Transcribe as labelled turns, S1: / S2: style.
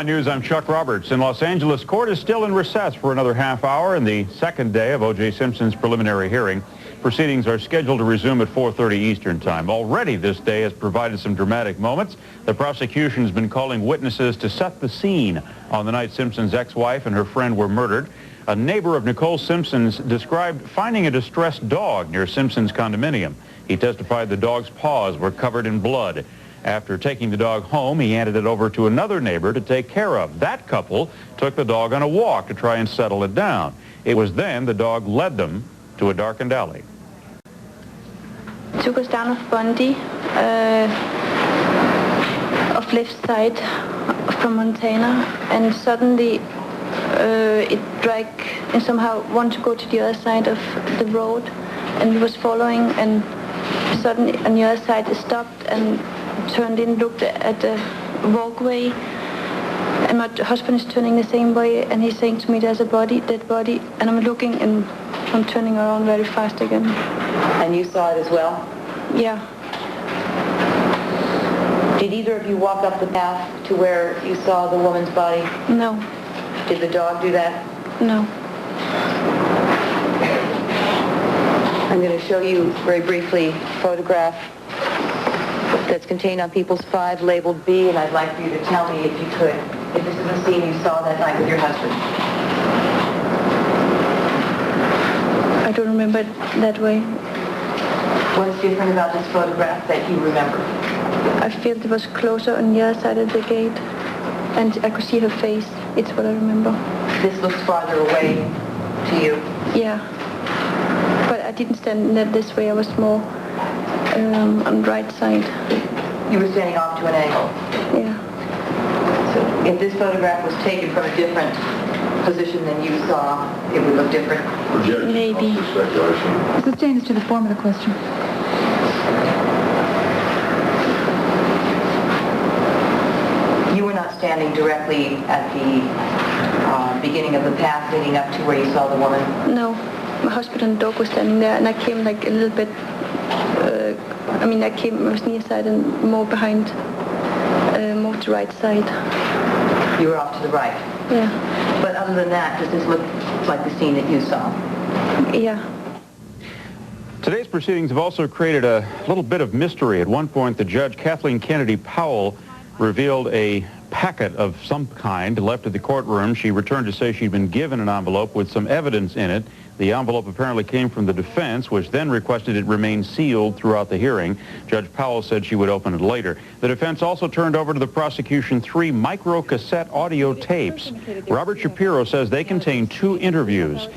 S1: 9 News, I'm Chuck Roberts. In Los Angeles, court is still in recess for another half hour in the second day of O.J. Simpson's preliminary hearing. Proceedings are scheduled to resume at 4:30 Eastern Time. Already this day has provided some dramatic moments. The prosecution has been calling witnesses to set the scene on the night Simpson's ex-wife and her friend were murdered. A neighbor of Nicole Simpson's described finding a distressed dog near Simpson's condominium. He testified the dog's paws were covered in blood. After taking the dog home, he handed it over to another neighbor to take care of. That couple took the dog on a walk to try and settle it down. It was then the dog led them to a darkened alley.
S2: Took us down of Bundy, of left side from Montana, and suddenly it dragged and somehow wanted to go to the other side of the road, and we was following, and suddenly on the other side it stopped and turned in, looked at the walkway, and my husband is turning the same way, and he's saying to me, there's a body, dead body, and I'm looking, and I'm turning around very fast again.
S3: And you saw it as well?
S2: Yeah.
S3: Did either of you walk up the path to where you saw the woman's body?
S2: No.
S3: Did the dog do that?
S2: No.
S3: I'm going to show you very briefly a photograph that's contained on People's 5, labeled B, and I'd like for you to tell me, if you could, if this is the scene you saw that night with your husband.
S2: I don't remember it that way.
S3: What is different about this photograph that you remember?
S2: I feel it was closer on the other side of the gate, and I could see her face. It's what I remember.
S3: This looks farther away to you?
S2: Yeah. But I didn't stand this way. I was more on the right side.
S3: You were standing off to an angle?
S2: Yeah.
S3: So if this photograph was taken from a different position than you saw, it would look different?
S2: Maybe.
S4: This changes to the form of the question.
S3: You were not standing directly at the beginning of the path leading up to where you saw the woman?
S2: No. My husband and the dog were standing there, and I came like a little bit, I was near side and more behind, more to the right side.
S3: You were off to the right?
S2: Yeah.
S3: But other than that, does this look like the scene that you saw?
S2: Yeah.
S1: Today's proceedings have also created a little bit of mystery. At one point, the judge, Kathleen Kennedy Powell, revealed a packet of some kind left at the courtroom. She returned to say she'd been given an envelope with some evidence in it. The envelope apparently came from the defense, which then requested it remain sealed throughout the hearing. Judge Powell said she would open it later. The defense also turned over to the prosecution 3 micro-cassette audio tapes. Robert Shapiro says they contain 2 interviews.